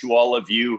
to all of you.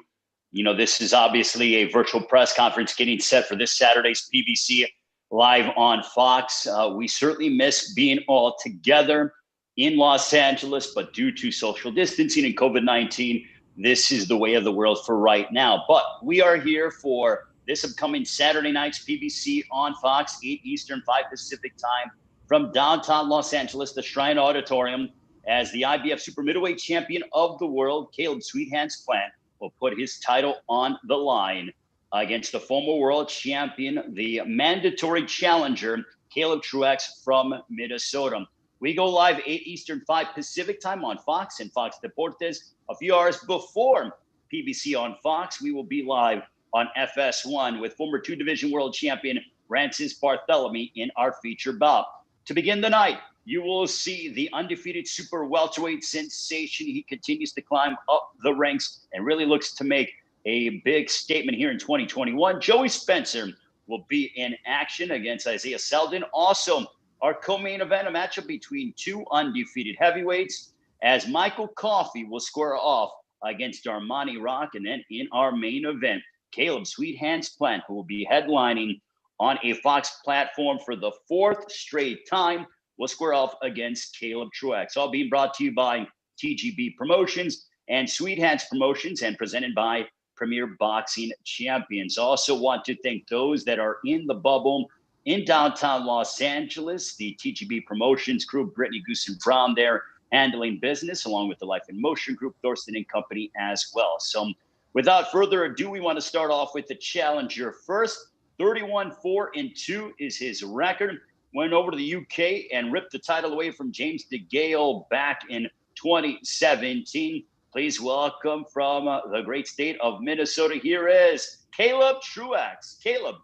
You know, this is obviously a virtual press conference getting set for this Saturday's PBC live on Fox. We certainly miss being all together in Los Angeles, but due to social distancing and COVID-19, this is the way of the world for right now. But we are here for this upcoming Saturday night's PBC on Fox, 8 Eastern, 5 Pacific time, from downtown Los Angeles, the Shrine Auditorium, as the IBF Super Middleweight Champion of the world, Caleb Sweet Hands Plant, will put his title on the line against the former world champion, the mandatory challenger, Caleb Truax from Minnesota. We go live 8 Eastern, 5 Pacific time on Fox and Fox Deportes. A few hours before PBC on Fox, we will be live on FS1 with former 2-division world champion Francis Barthélemy in our feature bout. To begin the night, you will see the undefeated super welterweight sensation. He continues to climb up the ranks and really looks to make a big statement here in 2021. Joey Spencer will be in action against Isaiah Seldon. Also, our co-main event, a matchup between two undefeated heavyweights, as Michael Coffey will square off against Armani Rock. And then in our main event, Caleb Sweet Hands Plant, who will be headlining on a Fox platform for the 4th straight time, will square off against Caleb Truax. All being brought to you by TGB Promotions and Sweet Hands Promotions and presented by Premier Boxing Champions. Also want to thank those that are in the bubble in downtown Los Angeles, the TGB Promotions crew, Brittany Goose and Brown there handling business, along with the Life in Motion group, Thorsten and Company as well. So without further ado, we want to start off with the challenger first. 31-4-2 is his record. Went over to the UK and ripped the title away from James DeGale back in 2017. Please welcome from the great state of Minnesota. Here is Caleb Truax. Caleb.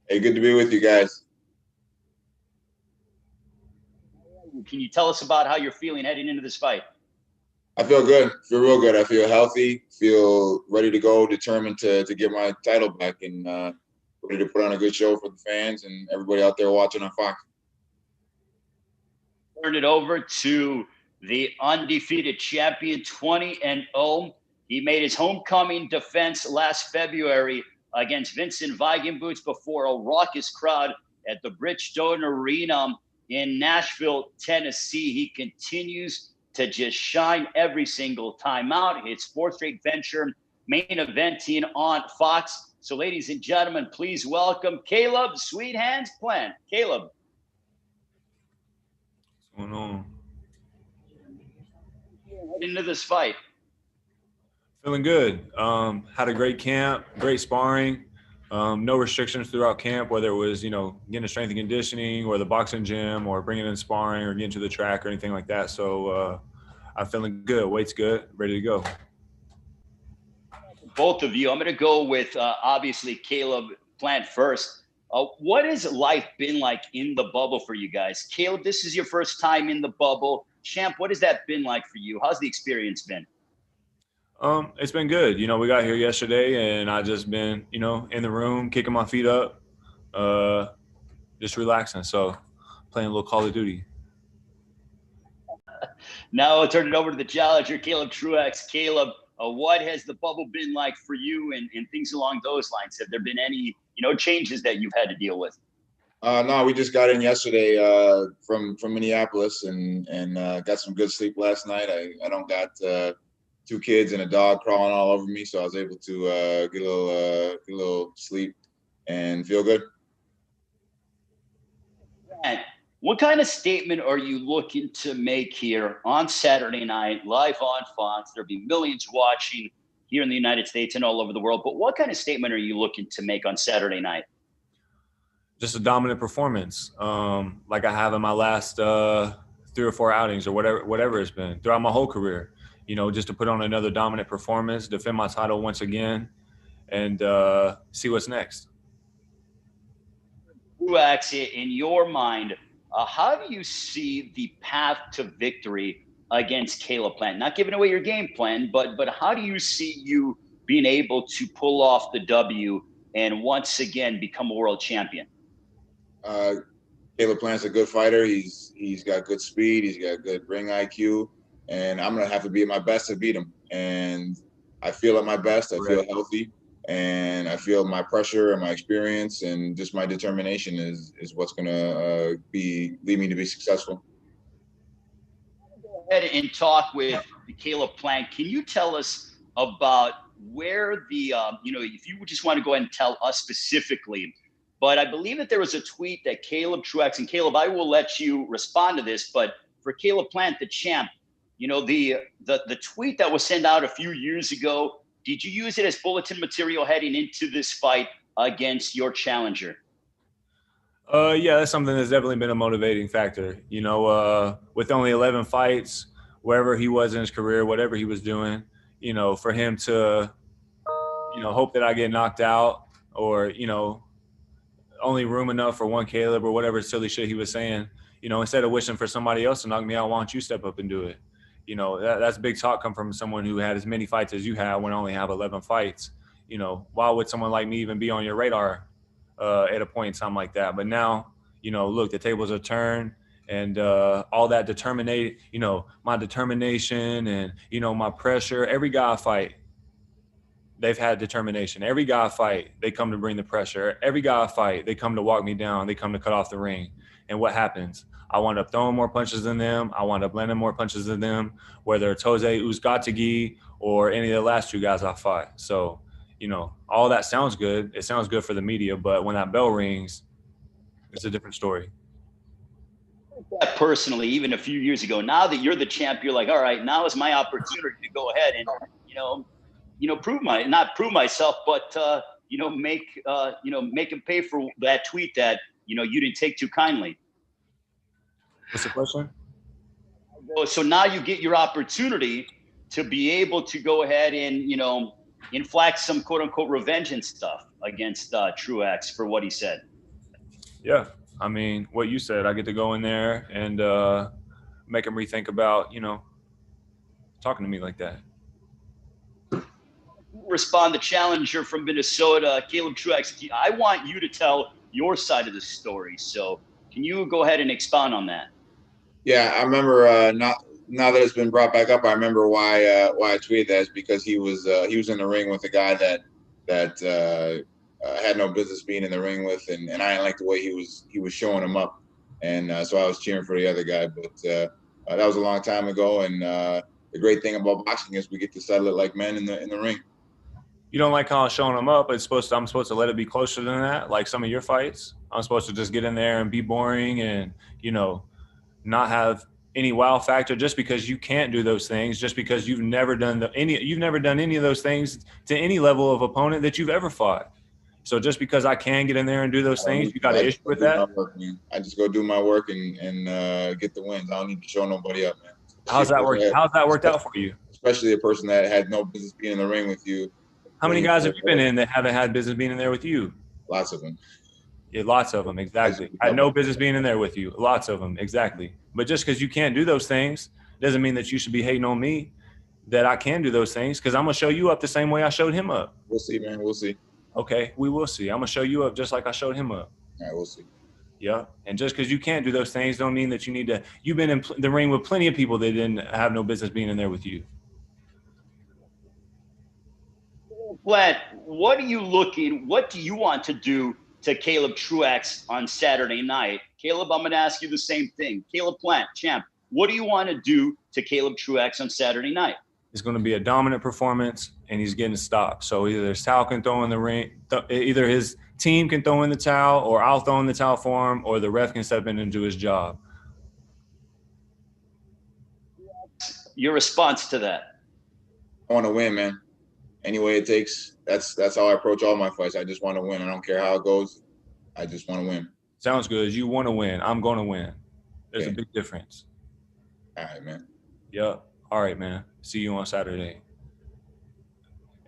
Hey, good to be with you guys. Can you tell us about how you're feeling heading into this fight? I feel good. Feel real good. I feel healthy. Feel ready to go. Determined to get my title back and ready to put on a good show for the fans and everybody out there watching on Fox. Turn it over to the undefeated champion, 20-0. He made his homecoming defense last February against Vincent Weigenboots before a raucous crowd at the Bridgestone Arena in Nashville, Tennessee. He continues to just shine every single time out. His 4th straight venture, main eventing on Fox. So ladies and gentlemen, please welcome Caleb Sweet Hands Plant. Caleb. What's going on? Into this fight. Feeling good. Had a great camp, great sparring. No restrictions throughout camp, whether it was, getting strength and conditioning or the boxing gym or bringing in sparring or getting to the track or anything like that. So I'm feeling good. Weight's good. Ready to go. Both of you. I'm going to go with, obviously, Caleb Plant first. What has life been like in the bubble for you guys? Caleb, this is your first time in the bubble. Champ, what has that been like for you? How's the experience been? It's been good. We got here yesterday and I just been, in the room, kicking my feet up, just relaxing. So playing a little Call of Duty. Now I'll turn it over to the challenger, Caleb Truax. Caleb, what has the bubble been like for you and things along those lines? Have there been any, changes that you've had to deal with? No, we just got in yesterday from Minneapolis and got some good sleep last night. I don't got 2 kids and a dog crawling all over me, so I was able to get a little sleep and feel good. And what kind of statement are you looking to make here on Saturday night, live on Fox? There'll be millions watching here in the United States and all over the world. But what kind of statement are you looking to make on Saturday night? Just a dominant performance, like I have in my last 3 or 4 outings or whatever it's been throughout my whole career. Just to put on another dominant performance, defend my title once again, and see what's next. Truax, in your mind, how do you see the path to victory against Caleb Plant? Not giving away your game plan, but how do you see you being able to pull off the W and once again become a world champion? Caleb Plant's a good fighter. He's got good speed. He's got good ring IQ, and I'm gonna have to be my best to beat him. And I feel at my best. I feel healthy, and I feel my pressure and my experience and just my determination is what's gonna lead me to be successful. Go ahead and talk with Caleb Plant. Can you tell us about where the if you just want to go ahead and tell us specifically, but I believe that there was a tweet that Caleb Truax, and Caleb, I will let you respond to this, but for Caleb Plant, the champ, the tweet that was sent out a few years ago, did you use it as bulletin material heading into this fight against your challenger? Yeah, that's something that's definitely been a motivating factor. With only 11 fights, wherever he was in his career, whatever he was doing, for him to, hope that I get knocked out or, only room enough for one Caleb or whatever silly shit he was saying, instead of wishing for somebody else to knock me out, why don't you step up and do it? That's big talk come from someone who had as many fights as you have when I only have 11 fights. Why would someone like me even be on your radar at a point in time like that? But now, look, the tables are turned, and all that my determination and, my pressure, every guy I fight, they've had determination. Every guy I fight, they come to bring the pressure. Every guy I fight, they come to walk me down. They come to cut off the ring. And what happens? I wind up throwing more punches than them. I wind up landing more punches than them, whether it's Jose Uzcategui or any of the last two guys I fought. So, all that sounds good. It sounds good for the media, but when that bell rings, it's a different story. Personally, even a few years ago, now that you're the champ, you're like, all right, now is my opportunity to go ahead and, not prove myself, but, make him pay for that tweet that, you didn't take too kindly. What's the question? So now you get your opportunity to be able to go ahead and, inflict some quote unquote revenge and stuff against Truax for what he said. Yeah. I mean, what you said, I get to go in there and make him rethink about, talking to me like that. Respond the challenger from Minnesota, Caleb Truax. I want you to tell your side of the story. So can you go ahead and expound on that? Yeah, I remember now that it's been brought back up, I remember why I tweeted that is because he was in the ring with a guy that had no business being in the ring with, and I didn't like the way he was showing him up, and so I was cheering for the other guy. But that was a long time ago, and the great thing about boxing is we get to settle it like men in the ring. You don't like how I'm showing him up. I'm supposed to let it be closer than that, like some of your fights. I'm supposed to just get in there and be boring and not have any wow factor just because you can't do those things, just because you've never done any of those things to any level of opponent that you've ever fought. So just because I can get in there and do those things, you got an issue with that? I just go do my work and get the wins. I don't need to show nobody up, man. How's that worked out for you? Especially a person that had no business being in the ring with you. How many guys have you been in that haven't had business being in there with you? Lots of them. Yeah, lots of them, exactly. I had no business being in there with you. Lots of them, exactly. But just because you can't do those things doesn't mean that you should be hating on me that I can do those things, because I'm going to show you up the same way I showed him up. We'll see, man. We'll see. Okay, we will see. I'm going to show you up just like I showed him up. All right, we'll see. Yeah, and just because you can't do those things don't mean that you need to – you've been in the ring with plenty of people that didn't have no business being in there with you. Vlad, what do you want to do to Caleb Truax on Saturday night? Caleb, I'm going to ask you the same thing. Caleb Plant, champ, what do you want to do to Caleb Truax on Saturday night? It's going to be a dominant performance, and he's getting stopped. So either his towel can throw in the ring, either his team can throw in the towel, or I'll throw in the towel for him, or the ref can step in and do his job. Your response to that? I want to win, man. Any way it takes. That's how I approach all my fights. I just want to win. I don't care how it goes. I just want to win. Sounds good. You want to win. I'm going to win. There's a big difference. All right, man. Yep. All right, man. See you on Saturday.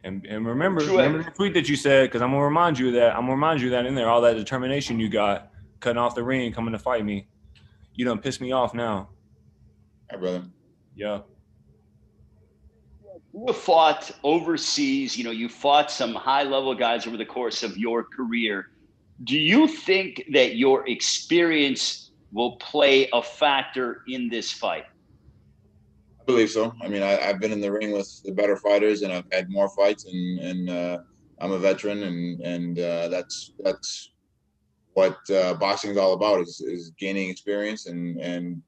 And remember the tweet that you said, because I'm gonna remind you that in there, all that determination you got, cutting off the ring, coming to fight me. You done pissed me off now. Hi, brother. Yeah. You have fought overseas. You fought some high-level guys over the course of your career. Do you think that your experience will play a factor in this fight? I I believe so. I mean, I've been in the ring with the better fighters, and I've had more fights, and I'm a veteran, and that's what boxing is all about is gaining experience and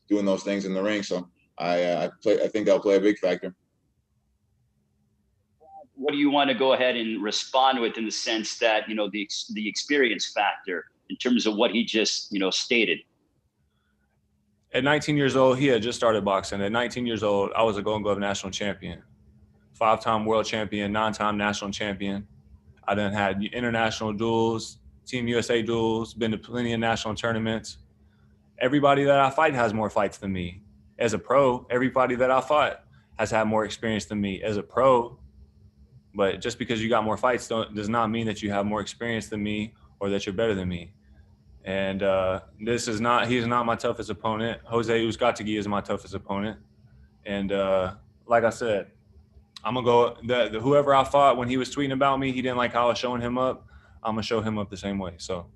doing those things in the ring. So I think that'll play a big factor. What do you want to go ahead and respond with in the sense that, you know, the experience factor in terms of what he just, you know, stated? At 19 years old, he had just started boxing. At 19 years old, I was a Golden Glove national champion, 5-time world champion, 9-time national champion. I then had international duels, Team USA duels, been to plenty of national tournaments. Everybody that I fight has more fights than me. As a pro, everybody that I fought has had more experience than me as a pro. But just because you got more fights does not mean that you have more experience than me or that you're better than me. And he's not my toughest opponent. Jose Uzcategui is my toughest opponent. And like I said, I'm going to go – whoever I fought when he was tweeting about me, he didn't like how I was showing him up, I'm going to show him up the same way. So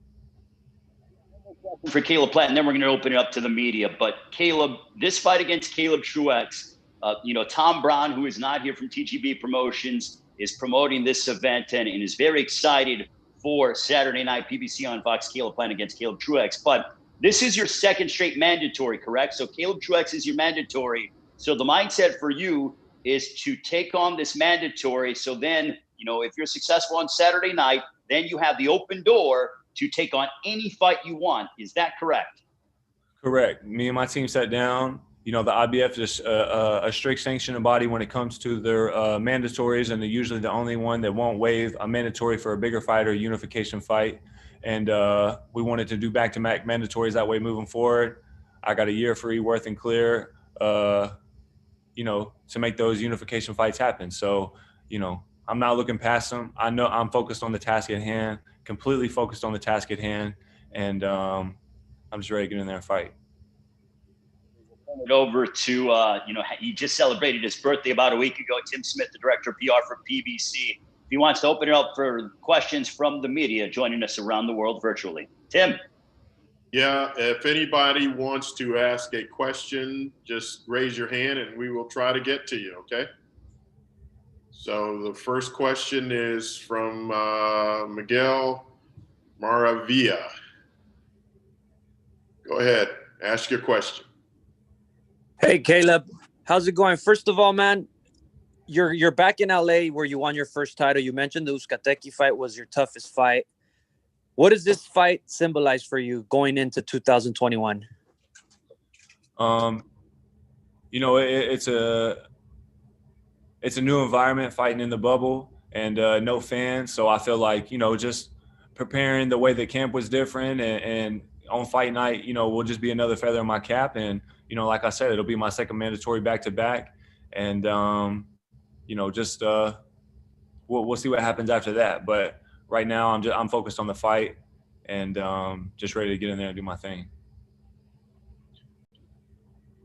for Caleb Plant, and then we're going to open it up to the media. But Caleb, this fight against Caleb Truax, you know, Tom Brown, who is not here from TGB Promotions, is promoting this event and is very excited for Saturday night PBC on Fox. Caleb Plant against Caleb Truax. But this is your second straight mandatory, correct? So Caleb Truax is your mandatory. So the mindset for you is to take on this mandatory. So then, you know, if you're successful on Saturday night, then you have the open door to take on any fight you want. Is that correct? Correct. Me and my team sat down. You know, the IBF is a strict sanctioning body when it comes to their mandatories, and they're usually the only one that won't waive a mandatory for a bigger fight or a unification fight. And we wanted to do back-to-back mandatories that way moving forward. I got a year free, worth and clear, you know, to make those unification fights happen. So, you know, I'm not looking past them. I know I'm focused on the task at hand, completely focused on the task at hand, and I'm just ready to get in there and fight. It over to, you know, he just celebrated his birthday about a week ago. Tim Smith, the director of PR for PBC. If he wants to open it up for questions from the media joining us around the world virtually. Tim. Yeah, if anybody wants to ask a question, just raise your hand and we will try to get to you, okay? So the first question is from Miguel Maravilla. Go ahead, ask your question. Hey, Caleb, how's it going? First of all, man, you're back in LA where you won your first title. You mentioned the Uzcategui fight was your toughest fight. What does this fight symbolize for you going into 2021? You know, it's a new environment, fighting in the bubble, and no fans. So I feel like, you know, just preparing the way the camp was different, and on fight night, you know, will just be another feather in my cap. And you know, like I said, it'll be my second mandatory back-to-back. And, you know, just we'll see what happens after that. But right now I'm focused on the fight and just ready to get in there and do my thing.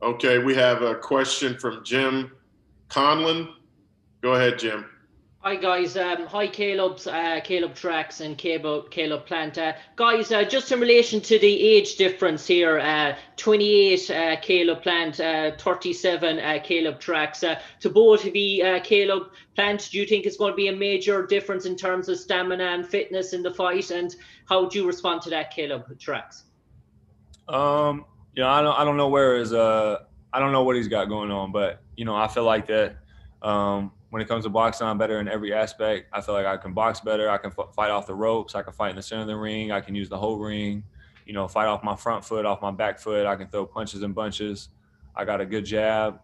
Okay, we have a question from Jim Conlon. Go ahead, Jim. Hi guys, hi Caleb Truax and Caleb Plant. Guys, just in relation to the age difference here, 28 Caleb Plant, 37 Caleb Truax. To both of you, Caleb Plant, do you think it's going to be a major difference in terms of stamina and fitness in the fight? And how do you respond to that, Caleb Truax? Yeah, I don't know where I don't know what he's got going on, but you know, I feel like that. When it comes to boxing, I'm better in every aspect. I feel like I can box better. I can fight off the ropes. I can fight in the center of the ring. I can use the whole ring, you know, fight off my front foot, off my back foot. I can throw punches and bunches. I got a good jab.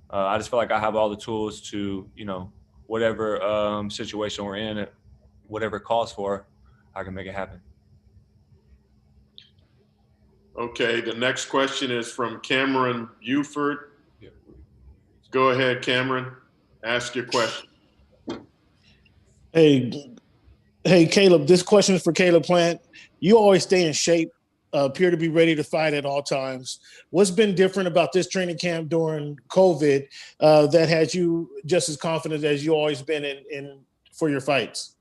I just feel like I have all the tools to, you know, whatever situation we're in, whatever it calls for, I can make it happen. Okay, the next question is from Cameron Buford. Go ahead, Cameron. Ask your question. Hey, Caleb, this question is for Caleb Plant. You always stay in shape, appear to be ready to fight at all times. What's been different about this training camp during COVID that has you just as confident as you always been in for your fights?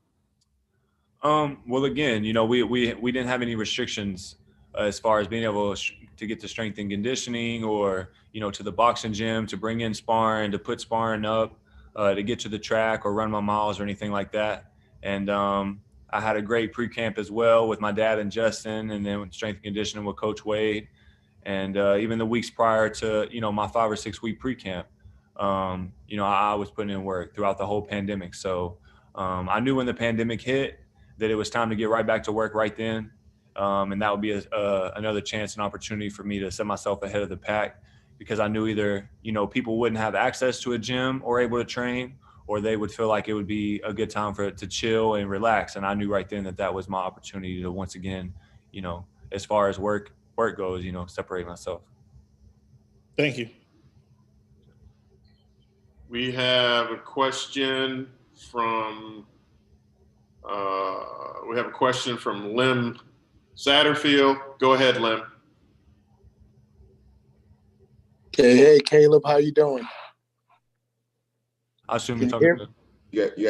Well, again, you know, we didn't have any restrictions as far as being able to get to strength and conditioning, or, you know, to the boxing gym, to bring in sparring, to put sparring up, to get to the track or run my miles or anything like that. And I had a great pre-camp as well with my dad and Justin, and then with strength and conditioning with Coach Wade. And even the weeks prior to, you know, my 5 or 6 week pre-camp, you know, I was putting in work throughout the whole pandemic. So I knew when the pandemic hit that it was time to get right back to work right then. And that would be another chance and opportunity for me to set myself ahead of the pack, because I knew either, you know, people wouldn't have access to a gym or able to train, or they would feel like it would be a good time for it to chill and relax. And I knew right then that that was my opportunity to once again, you know, as far as work goes, you know, separate myself. Thank you. We have a question from Lim Satterfield. Go ahead, Lim. Hey, Caleb, how you doing? I assume Can you're you hear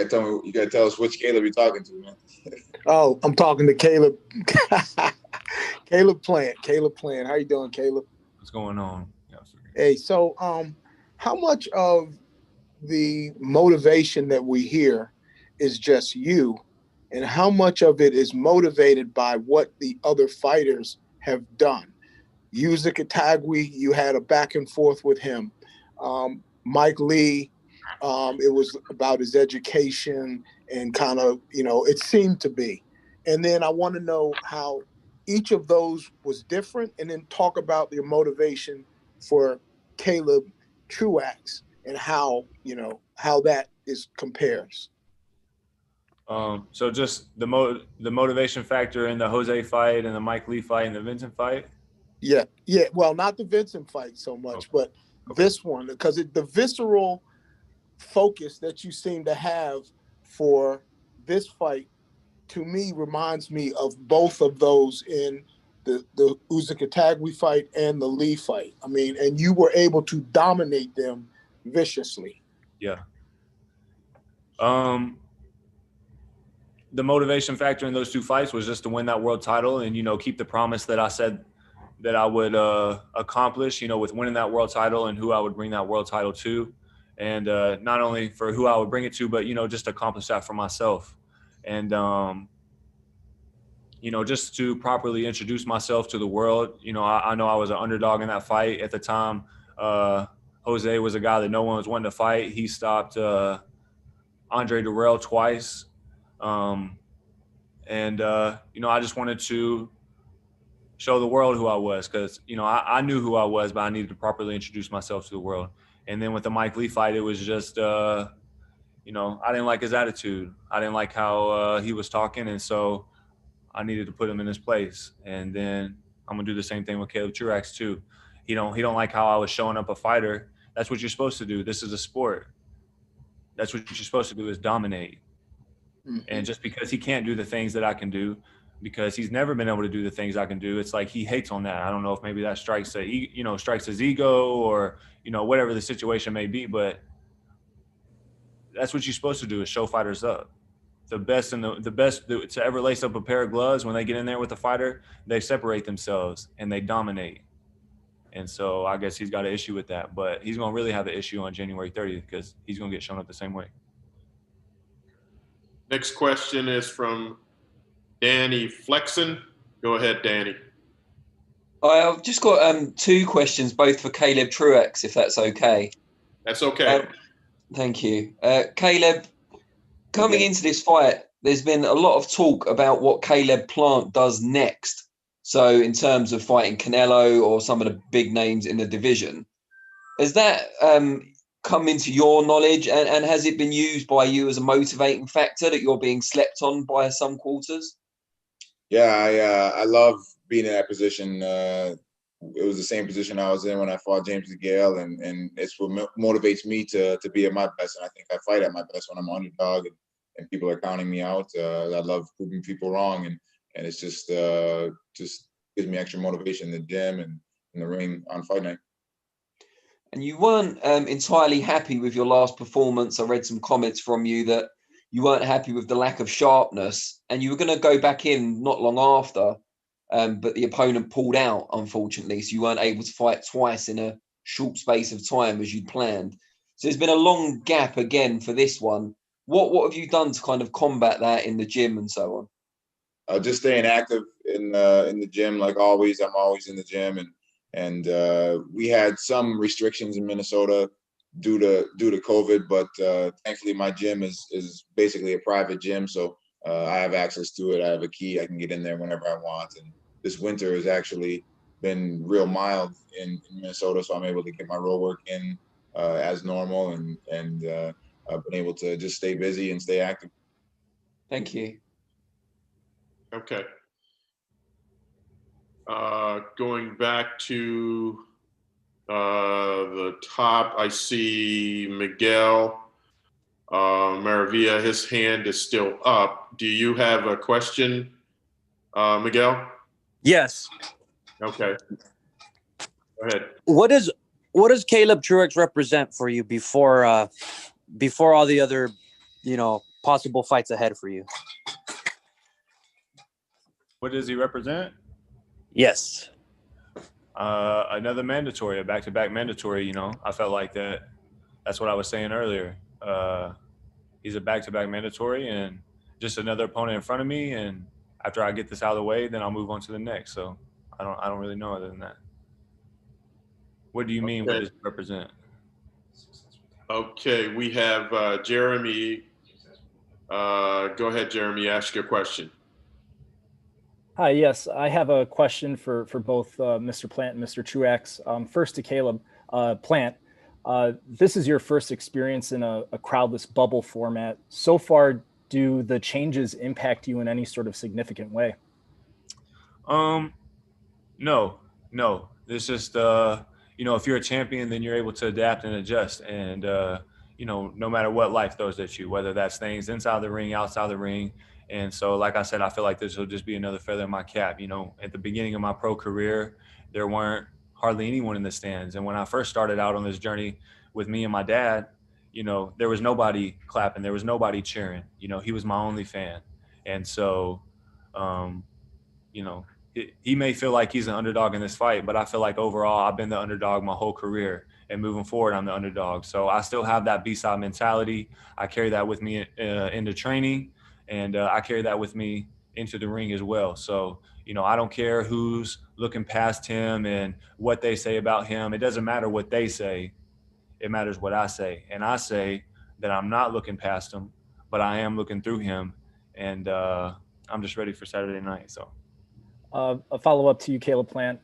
talking to. You gotta tell us which Caleb you're talking to, man. Oh, I'm talking to Caleb. Caleb Plant. How you doing, Caleb? What's going on? Hey, so how much of the motivation that we hear is just you, and how much of it is motivated by what the other fighters have done? Yusa Katagwi, you had a back and forth with him. Mike Lee, it was about his education and kind of, you know, it seemed to be. And then I want to know how each of those was different, and then talk about your motivation for Caleb Truax and how, you know, how that compares. So just the motivation factor in the Jose fight and the Mike Lee fight and the Vincent fight? Yeah. Well, not the Vincent fight so much, but this one, because the visceral focus that you seem to have for this fight, to me, reminds me of both of those in the Uzakatagwi fight and the Lee fight. I mean, and you were able to dominate them viciously. Yeah. The motivation factor in those two fights was just to win that world title and, you know, keep the promise that I said that I would accomplish, you know, with winning that world title and who I would bring that world title to. And not only for who I would bring it to, but, you know, just accomplish that for myself. And, you know, just to properly introduce myself to the world. You know, I know I was an underdog in that fight at the time. Jose was a guy that no one was wanting to fight. He stopped Andre Durrell twice. You know, I just wanted to show the world who I was, because, you know, I knew who I was, but I needed to properly introduce myself to the world. And then with the Mike Lee fight, it was just, you know, I didn't like his attitude. I didn't like how he was talking. And so I needed to put him in his place. And then I'm going to do the same thing with Caleb Truax too. He don't like how I was showing up a fighter. That's what you're supposed to do. This is a sport. That's what you're supposed to do, is dominate. Mm-hmm. And just because he can't do the things that I can do, because he's never been able to do the things I can do, it's like he hates on that. I don't know if maybe that strikes his ego, or, you know, whatever the situation may be, but that's what you're supposed to do, is show fighters up. The best to ever lace up a pair of gloves, when they get in there with a fighter, they separate themselves and they dominate. And so I guess he's got an issue with that, but he's going to really have an issue on January 30th, because he's going to get shown up the same way. Next question is from Danny Flexen. Go ahead, Danny. I've just got two questions, both for Caleb Truax, if that's okay. That's okay. Thank you. Caleb, coming into this fight, there's been a lot of talk about what Caleb Plant does next. So in terms of fighting Canelo or some of the big names in the division, has that come into your knowledge, and has it been used by you as a motivating factor that you're being slept on by some quarters? Yeah, I love being in that position. It was the same position I was in when I fought James DeGale, and it's what motivates me to be at my best. And I think I fight at my best when I'm an underdog and people are counting me out. I love proving people wrong, and it's just gives me extra motivation in the gym and in the ring on fight night. And you weren't entirely happy with your last performance. I read some comments from you that you weren't happy with the lack of sharpness, and you were going to go back in not long after but the opponent pulled out, unfortunately. So you weren't able to fight twice in a short space of time as you'd planned. So there's been a long gap again for this one. What have you done to kind of combat that in the gym and so on? Just staying active in the gym, like always. I'm always in the gym, and we had some restrictions in Minnesota due to COVID, but thankfully my gym is basically a private gym, so I have access to it. I have a key. I can get in there whenever I want. And this winter has actually been real mild in Minnesota, so I'm able to get my road work in as normal, and I've been able to just stay busy and stay active. Thank you. Okay. Going back to the top, I see Miguel Maravilla. His hand is still up. Do you have a question, Miguel? Yes. Okay. Go ahead. What does Caleb Truax represent for you before all the other, possible fights ahead for you? What does he represent? Yes. Another mandatory, a back-to-back mandatory. I felt like that's what I was saying earlier. He's a back-to-back mandatory, and just another opponent in front of me. And after I get this out of the way, then I'll move on to the next. So I don't really know other than that. What do you mean? What does it represent? Okay, we have Jeremy. Go ahead, Jeremy. Ask your question. Hi, yes, I have a question for both Mr. Plant and Mr. Truax. First to Caleb Plant. This is your first experience in a crowdless bubble format. So far, do the changes impact you in any sort of significant way? No. It's just, if you're a champion, then you're able to adapt and adjust. And, no matter what life throws at you, whether that's things inside the ring, outside the ring. And so, like I said, I feel like this will just be another feather in my cap. At the beginning of my pro career, there weren't hardly anyone in the stands. And when I first started out on this journey with me and my dad, there was nobody clapping. There was nobody cheering. He was my only fan. And so, he may feel like he's an underdog in this fight, but I feel like overall I've been the underdog my whole career. And moving forward, I'm the underdog. So I still have that B-side mentality. I carry that with me into training. And I carry that with me into the ring as well. So, I don't care who's looking past him and what they say about him. It doesn't matter what they say. It matters what I say. And I say that I'm not looking past him, but I am looking through him. And I'm just ready for Saturday night. So a follow-up to you, Caleb Plant.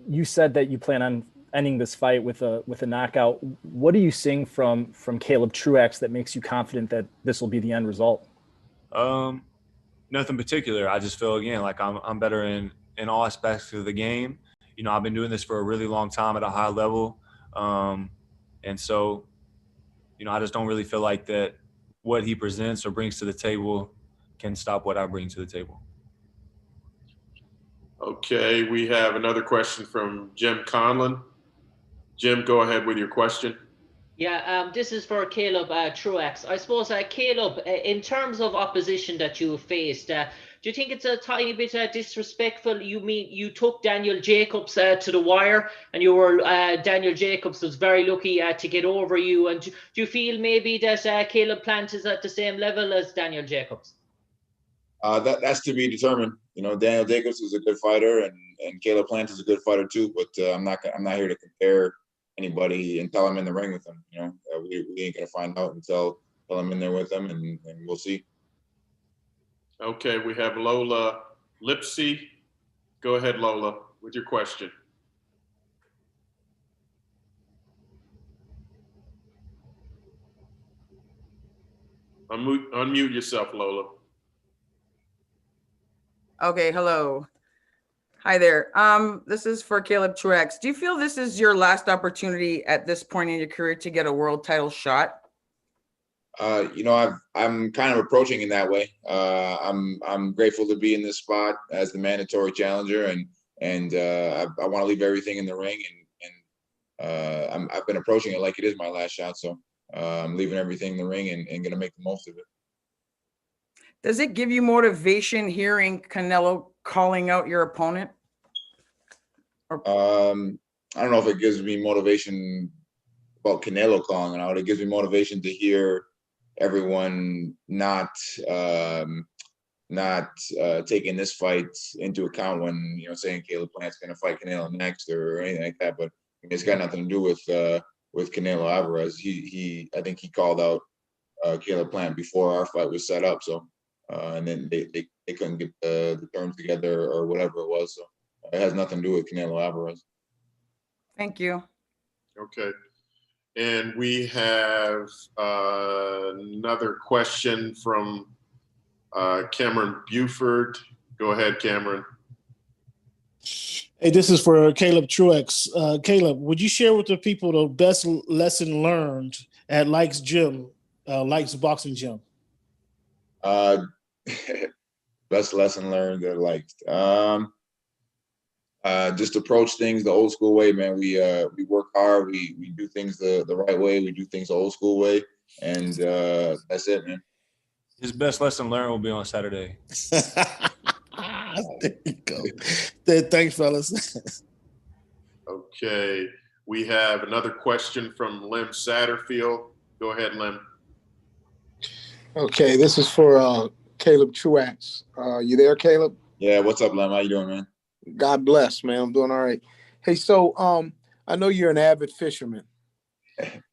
You said that you plan on ending this fight with a knockout. What are you seeing from Caleb Truax that makes you confident that this will be the end result? Nothing particular. I just feel, again, like I'm better in all aspects of the game. I've been doing this for a really long time at a high level. And so, I just don't really feel like that what he presents or brings to the table can stop what I bring to the table. Okay, we have another question from Jim Conlon. Jim, go ahead with your question. Yeah, this is for Caleb Truax. I suppose, Caleb, in terms of opposition that you faced, do you think it's a tiny bit disrespectful? You took Daniel Jacobs to the wire, and Daniel Jacobs was very lucky to get over you. And do you feel maybe that Caleb Plant is at the same level as Daniel Jacobs? That's to be determined. Daniel Jacobs is a good fighter, and Caleb Plant is a good fighter too. But I'm not here to compare anybody until I'm in the ring with them. We ain't gonna find out until I'm in there with them, and we'll see. Okay, we have Lola Lipsy. Go ahead, Lola, with your question. Unmute yourself, Lola. Okay, hello. Hi there. This is for Caleb Truax. Do you feel this is your last opportunity at this point in your career to get a world title shot? I'm kind of approaching in that way. I'm grateful to be in this spot as the mandatory challenger, and I want to leave everything in the ring, and I've been approaching it like it is my last shot. So I'm leaving everything in the ring and going to make the most of it. Does it give you motivation hearing Canelo calling out your opponent? I don't know if it gives me motivation about Canelo calling it out. It gives me motivation to hear everyone not taking this fight into account when, you know, saying Caleb Plant's going to fight Canelo next or anything like that. But it's got nothing to do with Canelo Alvarez. I think he called out Caleb Plant before our fight was set up. So and then they couldn't get the terms together or whatever it was. So it has nothing to do with Canelo Alvarez. Thank you. Okay. And we have another question from Cameron Buford. Go ahead, Cameron. Hey, this is for Caleb Truax. Caleb, would you share with the people the best lesson learned at Likes Gym, Likes Boxing Gym? Best lesson learned at Likes. Just approach things the old school way, man. We work hard. We do things the right way. We do things the old school way, and that's it, man. His best lesson learned will be on Saturday. There you go. Thanks, fellas. Okay. We have another question from Lim Satterfield. Go ahead, Lim. Okay, this is for Caleb Truax. You there, Caleb? Yeah, what's up, Lim? How you doing, man? God bless, man. I'm doing all right. Hey, so I know you're an avid fisherman,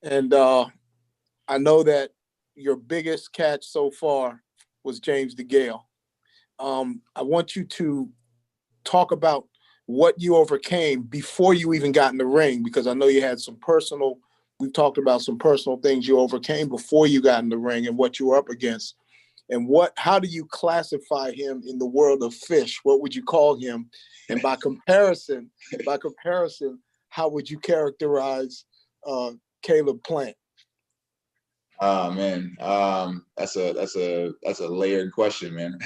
and I know that your biggest catch so far was James DeGale. I want you to talk about what you overcame before you even got in the ring, because I know you had we've talked about some personal things you overcame before you got in the ring and what you were up against. And how do you classify him in the world of fish? What would you call him? And by comparison, how would you characterize Caleb Plant? Oh man, that's a layered question, man.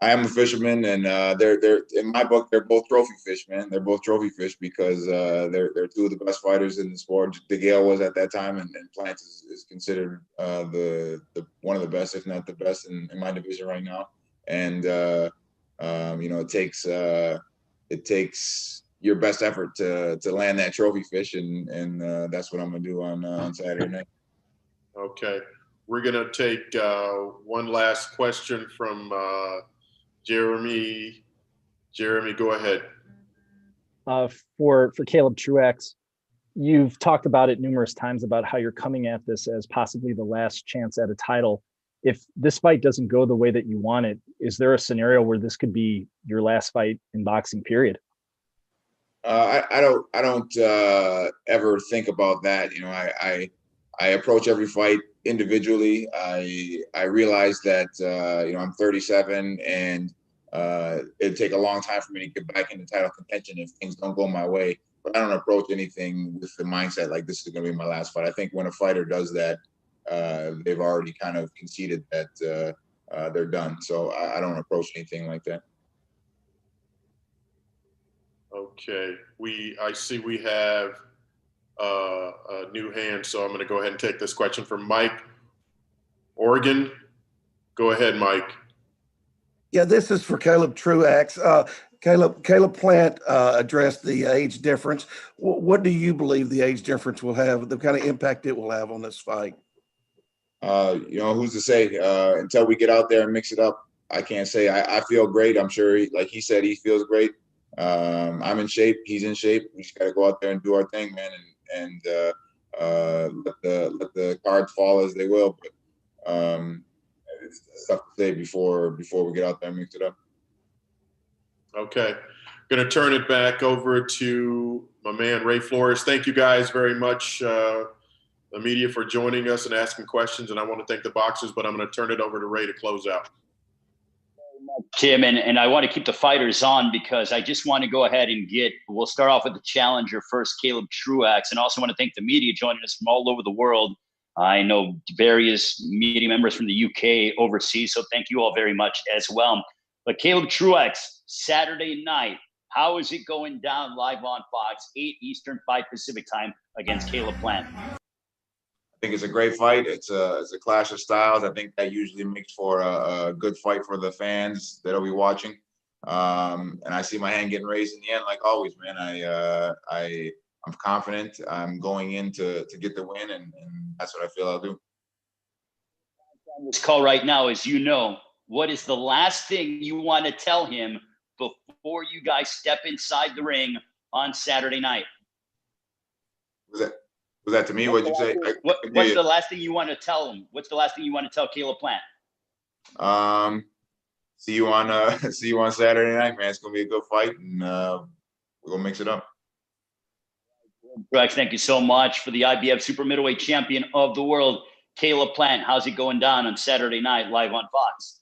I am a fisherman, and they're in my book they're both trophy fish, man. They're both trophy fish because they're two of the best fighters in the sport. DeGale was at that time, and Plant is considered the one of the best, if not the best, in my division right now. And you know, it takes your best effort to land that trophy fish, and that's what I'm gonna do on Saturday night. Okay, we're gonna take one last question from Jeremy. Jeremy, go ahead. For Caleb Truax, you've talked about it numerous times about how you're coming at this as possibly the last chance at a title. If this fight doesn't go the way that you want it, is there a scenario where this could be your last fight in boxing, period? I don't ever think about that. You know, I approach every fight individually. I realize that you know, I'm 37, and it'd take a long time for me to get back into title contention if things don't go my way. But I don't approach anything with the mindset like this is going to be my last fight. I think when a fighter does that, they've already kind of conceded that they're done. So I don't approach anything like that. Okay, I see we have a new hand, so I'm going to go ahead and take this question from Mike Oregon. Go ahead, Mike. Yeah, this is for Caleb Truax. Caleb Plant addressed the age difference. What do you believe the age difference will have, the kind of impact it will have on this fight? You know, who's to say? Until we get out there and mix it up, I can't say. I feel great. I'm sure, like he said, he feels great. I'm in shape. He's in shape. We just got to go out there and do our thing, man, and let the cards fall as they will. But it's tough to say before we get out there and mix it up. Okay, going to turn it back over to my man Ray Flores. Thank you guys very much, the media, for joining us and asking questions. And I want to thank the boxers, but I'm going to turn it over to Ray to close out. Tim, and I want to keep the fighters on because I just want to go ahead and we'll start off with the challenger first, Caleb Truax, and also want to thank the media joining us from all over the world. I know various media members from the UK, overseas, so thank you all very much as well. But Caleb Truax, Saturday night, how is it going down live on Fox, 8 Eastern, 5 Pacific time against Caleb Plant? think it's a great fight. It's a clash of styles. I think that usually makes for a good fight for the fans that'll be watching. And I see my hand getting raised in the end, like always, man. I'm confident. I'm going in to get the win, and that's what I feel I'll do. This call right now, as you know, what is the last thing you want to tell him before you guys step inside the ring on Saturday night? Was that to me? What'd you say? What's the last thing you want to tell him? What's the last thing you want to tell Caleb Plant? See you on Saturday night, man. It's gonna be a good fight, and we're gonna mix it up. Truax, thank you so much. For the IBF super middleweight champion of the world, Caleb Plant. How's it going down on Saturday night live on Fox?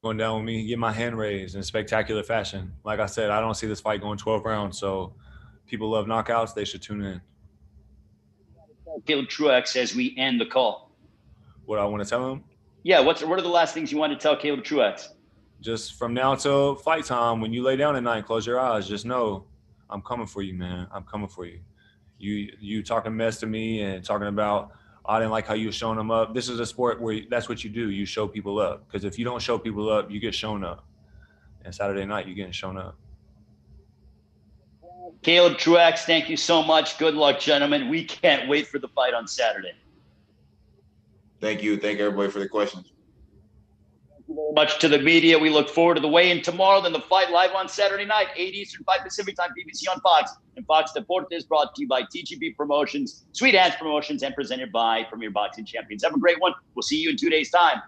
Going down with me, get my hand raised in spectacular fashion. Like I said, I don't see this fight going 12 rounds, so people love knockouts. They should tune in. Caleb Truax as we end the call. What I want to tell him? Yeah, what are the last things you want to tell Caleb Truax? Just from now till fight time, when you lay down at night, close your eyes. Just know I'm coming for you, man. I'm coming for you. You talking mess to me and talking about, I didn't like how you were showing them up. This is a sport where that's what you do. You show people up. Because if you don't show people up, you get shown up. And Saturday night, you're getting shown up. Caleb Truax, thank you so much. Good luck, gentlemen. We can't wait for the fight on Saturday. Thank you. Thank everybody for the questions. Thank you very much to the media. We look forward to the weigh-in tomorrow, then the fight live on Saturday night, 8 Eastern, 5 Pacific time, PBC on Fox, and Fox Deportes, brought to you by TGB Promotions, Sweet Hands Promotions, and presented by Premier Boxing Champions. Have a great one. We'll see you in 2 days' time